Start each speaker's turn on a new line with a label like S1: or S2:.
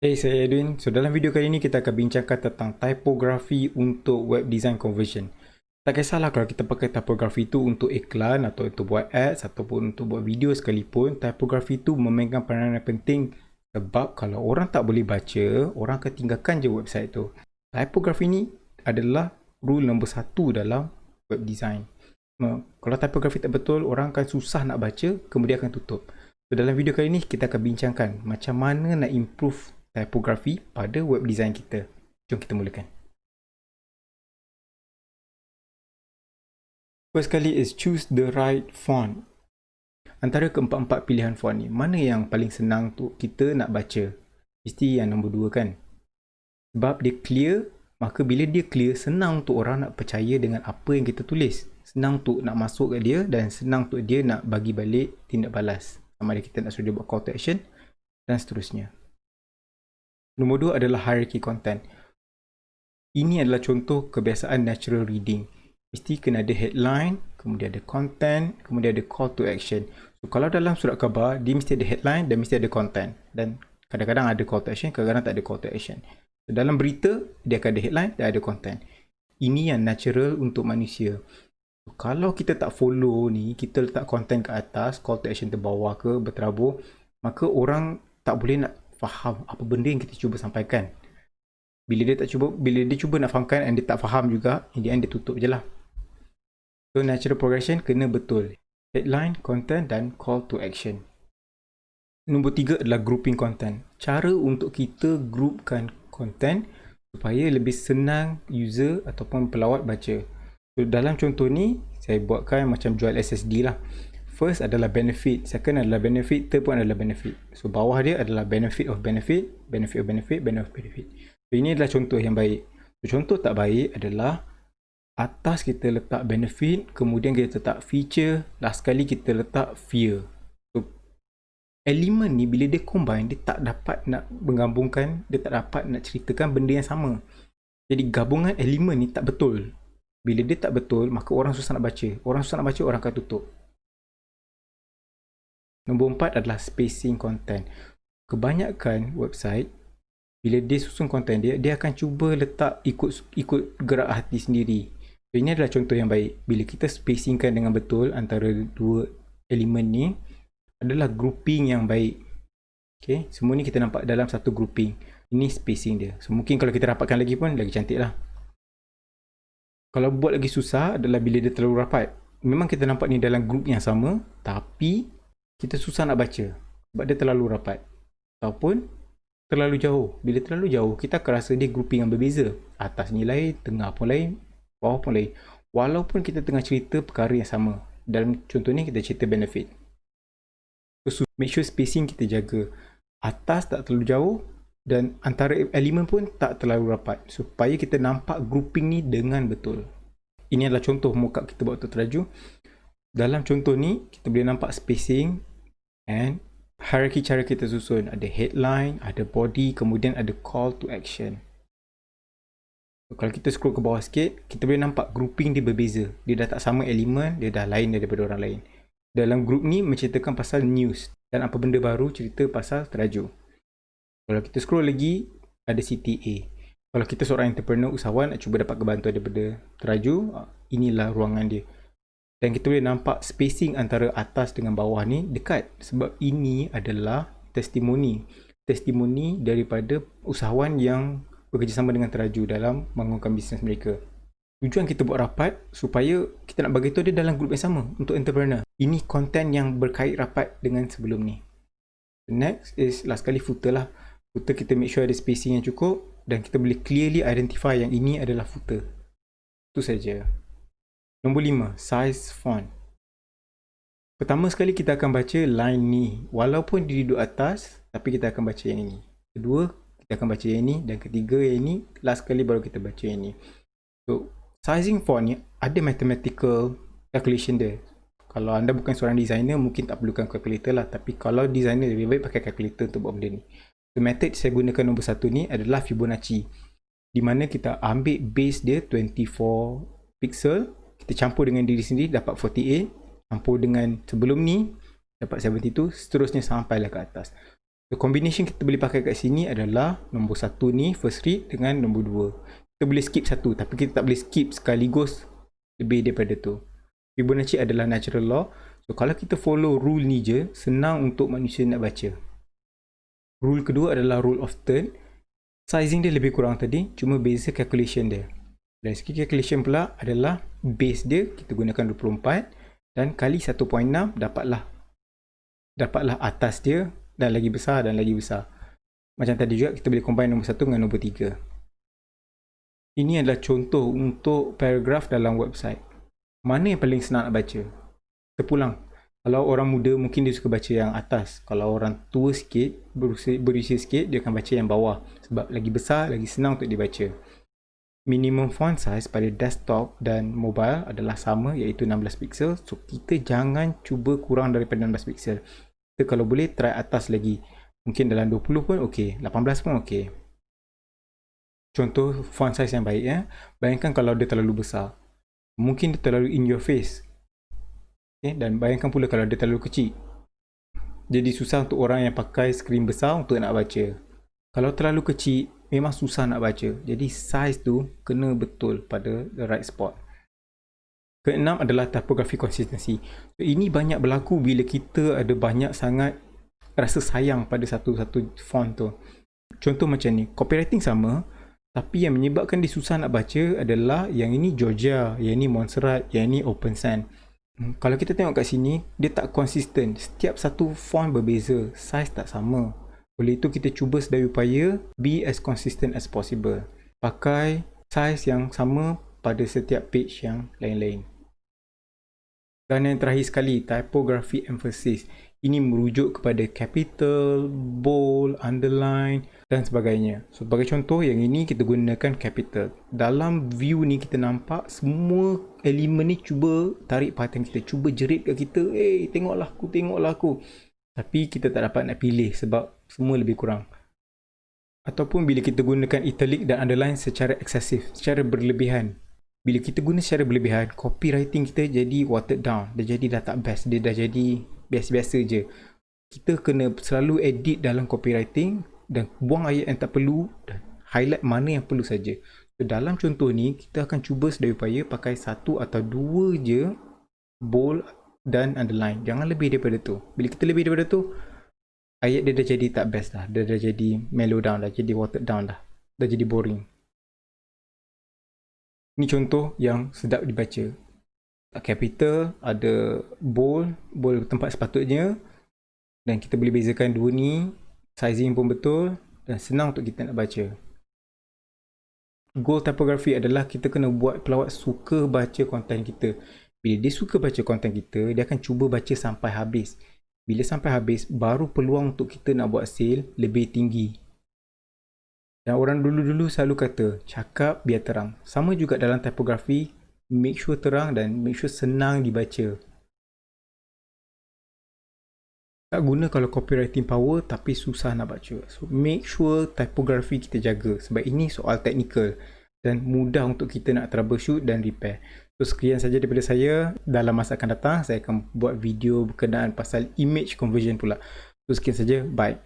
S1: Hey, saya Edwin. So, dalam video kali ini kita akan bincangkan tentang typography untuk web design conversion. Tak kisahlah kalau kita pakai typography itu untuk iklan atau untuk buat ads ataupun untuk buat video sekalipun, typography itu memegang peranan penting sebab kalau orang tak boleh baca, orang akan tinggalkan je website tu. Typography ni adalah rule nombor 1 dalam web design. Kalau typography tak betul, orang akan susah nak baca, kemudian akan tutup. So, dalam video kali ini kita akan bincangkan macam mana nak improve typography pada web design kita. Jom kita mulakan. First kali is choose the right font. Antara keempat-empat pilihan font ni, mana yang paling senang untuk kita nak baca? Mesti yang nombor 2 kan? Sebab dia clear, maka bila dia clear, senang untuk orang nak percaya dengan apa yang kita tulis. Senang untuk nak masuk ke dia dan senang untuk dia nak bagi balik tindak balas. Sama ada kita nak suruh dia buat call to action dan seterusnya. Nombor 2 adalah hierarchy content. Ini adalah contoh kebiasaan natural reading. Mesti kena ada headline, kemudian ada content, kemudian ada call to action. So, kalau dalam surat khabar, dia mesti ada headline dan mesti ada content. Dan kadang-kadang ada call to action, kadang-kadang tak ada call to action. So, dalam berita, dia akan ada headline dan ada content. Ini yang natural untuk manusia. So, kalau kita tak follow ni, kita letak content ke atas, call to action terbawah ke, berterabur, maka orang tak boleh nak faham apa benda yang kita cuba sampaikan. Bila dia cuba nak fahamkan dan dia tak faham juga, in the end dia tutup je lah. So natural progression kena betul. Headline, content dan call to action. Nombor 3 adalah grouping content. Cara untuk kita groupkan content supaya lebih senang user ataupun pelawat baca. So dalam contoh ni, saya buatkan macam jual SSD lah. First adalah benefit, second adalah benefit, third pun adalah benefit. So bawah dia adalah benefit of benefit, benefit of benefit, benefit of benefit. So ini adalah contoh yang baik. So contoh tak baik adalah atas kita letak benefit, kemudian kita letak feature, last kali kita letak fear. So elemen ni bila dia combine, dia tak dapat nak menggabungkan, dia tak dapat nak ceritakan benda yang sama. Jadi gabungan elemen ni tak betul. Bila dia tak betul, maka orang susah nak baca. Orang susah nak baca, orang akan tutup. Nombor 4 adalah spacing content. Kebanyakan website, bila dia susun content dia, dia akan cuba letak ikut gerak hati sendiri. So, ini adalah contoh yang baik. Bila kita spacingkan dengan betul antara dua elemen ni, adalah grouping yang baik. Okay, semua ni kita nampak dalam satu grouping. Ini spacing dia. So, mungkin kalau kita rapatkan lagi pun, lagi cantik lah. Kalau buat lagi susah adalah bila dia terlalu rapat. Memang kita nampak ni dalam group yang sama, tapi kita susah nak baca sebab dia terlalu rapat ataupun terlalu jauh. Bila terlalu jauh, kita akan rasa dia grouping yang berbeza. Atas ni lain, tengah pun lain, bawah pun lain. Walaupun kita tengah cerita perkara yang sama. Dalam contoh ni kita cerita benefit. So, make sure spacing kita jaga. Atas tak terlalu jauh dan antara elemen pun tak terlalu rapat supaya kita nampak grouping ni dengan betul. Ini adalah contoh mockup kita buat untuk teraju. Dalam contoh ni, kita boleh nampak spacing and hierarchy cara kita susun. Ada headline, ada body, kemudian ada call to action. So, kalau kita scroll ke bawah sikit, kita boleh nampak grouping dia berbeza. Dia dah tak sama elemen, dia dah lain daripada orang lain. Dalam group ni menceritakan pasal news dan apa benda baru cerita pasal teraju. Kalau kita scroll lagi, ada CTA. Kalau kita seorang entrepreneur, usahawan nak cuba dapat kebantuan daripada teraju, inilah ruangan dia. Dan kita boleh nampak spacing antara atas dengan bawah ni dekat. Sebab ini adalah testimoni. Testimoni daripada usahawan yang bekerjasama dengan teraju dalam mengembangkan bisnes mereka. Tujuan kita buat rapat supaya kita nak bagi tahu dia dalam grup yang sama untuk entrepreneur. Ini konten yang berkait rapat dengan sebelum ni. Next is last kali footer lah. Footer kita make sure ada spacing yang cukup dan kita boleh clearly identify yang ini adalah footer. Itu saja. Nombor 5, size font. Pertama sekali kita akan baca line ni. Walaupun dia duduk atas, tapi kita akan baca yang ini. Kedua, kita akan baca yang ini. Dan ketiga yang ini. Last kali baru kita baca yang ini. So, sizing font ni ada mathematical calculation dia. Kalau anda bukan seorang designer, mungkin tak perlukan calculator lah. Tapi kalau designer, lebih baik pakai calculator untuk buat benda ni. So, method saya gunakan nombor 1 ni adalah Fibonacci. Di mana kita ambil base dia 24 pixel. Kita campur dengan diri sendiri dapat 48, campur dengan sebelum ni dapat 72, seterusnya sampailah ke atas. So, combination kita boleh pakai kat sini adalah nombor 1 ni, first read dengan nombor 2. Kita boleh skip satu, tapi kita tak boleh skip sekaligus lebih daripada tu. Fibonacci adalah natural law. So, kalau kita follow rule ni je, senang untuk manusia nak baca. Rule kedua adalah rule of third. Sizing dia lebih kurang tadi, cuma beza calculation dia. Dari segi calculation pula adalah base dia, kita gunakan 24 dan kali 1.6 dapatlah atas dia dan lagi besar dan lagi besar. Macam tadi juga kita boleh combine nombor 1 dengan nombor 3. Ini adalah contoh untuk paragraf dalam website. Mana yang paling senang nak baca? Terpulang. Kalau orang muda mungkin dia suka baca yang atas. Kalau orang tua sikit, berusia sikit, dia akan baca yang bawah. Sebab lagi besar, lagi senang untuk dibaca. Minimum font size pada desktop dan mobile adalah sama, iaitu 16 pixel. So, kita jangan cuba kurang daripada 16 pixel. Kita kalau boleh try atas lagi. Mungkin dalam 20 pun okey, 18 pun okey. Contoh font size yang baik ya. Bayangkan kalau dia terlalu besar. Mungkin dia terlalu in your face. Okay? Dan bayangkan pula kalau dia terlalu kecil. Jadi susah untuk orang yang pakai skrin besar untuk nak baca. Kalau terlalu kecil, memang susah nak baca. Jadi size tu kena betul pada the right spot. Keenam adalah typography consistency. So, ini banyak berlaku bila kita ada banyak sangat rasa sayang pada satu-satu font tu. Contoh macam ni, copywriting sama, tapi yang menyebabkan dia susah nak baca adalah yang ini Georgia, yang ini Montserrat, yang ini OpenSand. Kalau kita tengok kat sini, dia tak konsisten. Setiap satu font berbeza, size tak sama. Oleh itu kita cuba sedaya upaya be as consistent as possible. Pakai size yang sama pada setiap page yang lain-lain. Dan yang terakhir sekali, typography emphasis. Ini merujuk kepada capital, bold, underline dan sebagainya. So, sebagai contoh, yang ini kita gunakan capital. Dalam view ni kita nampak semua elemen ni cuba tarik perhatian kita, cuba jerit kat kita, tengoklah aku. Tapi kita tak dapat nak pilih sebab semua lebih kurang. Ataupun bila kita gunakan italic dan underline secara eksesif, secara berlebihan. Bila kita guna secara berlebihan, copywriting kita jadi watered down. Dia jadi dah tak best. Dia dah jadi biasa-biasa je. Kita kena selalu edit dalam copywriting dan buang ayat yang tak perlu dan highlight mana yang perlu saja. So, dalam contoh ni, kita akan cuba sedaya upaya pakai 1 atau 2 je bold dan underline. Jangan lebih daripada tu. Bila kita lebih daripada tu, ayat dia dah jadi tak best dah. Dia dah jadi mellow down dah. Jadi watered down dah. Dah jadi boring. Ini contoh yang sedap dibaca. Capital, ada bold tempat sepatutnya. Dan kita boleh bezakan dua ni. Sizing pun betul. Dan senang untuk kita nak baca. Goal typography adalah kita kena buat pelawat suka baca konten kita. Bila dia suka baca konten kita, dia akan cuba baca sampai habis. Bila sampai habis, baru peluang untuk kita nak buat sale lebih tinggi. Dan orang dulu-dulu selalu kata, cakap biar terang. Sama juga dalam typography, make sure terang dan make sure senang dibaca. Tak guna kalau copywriting power tapi susah nak baca. So make sure typography kita jaga. Sebab ini soal teknikal dan mudah untuk kita nak troubleshoot dan repair. So sekian saja daripada saya. Dalam masa akan datang, saya akan buat video berkenaan pasal image conversion pula. So sekian saja, bye.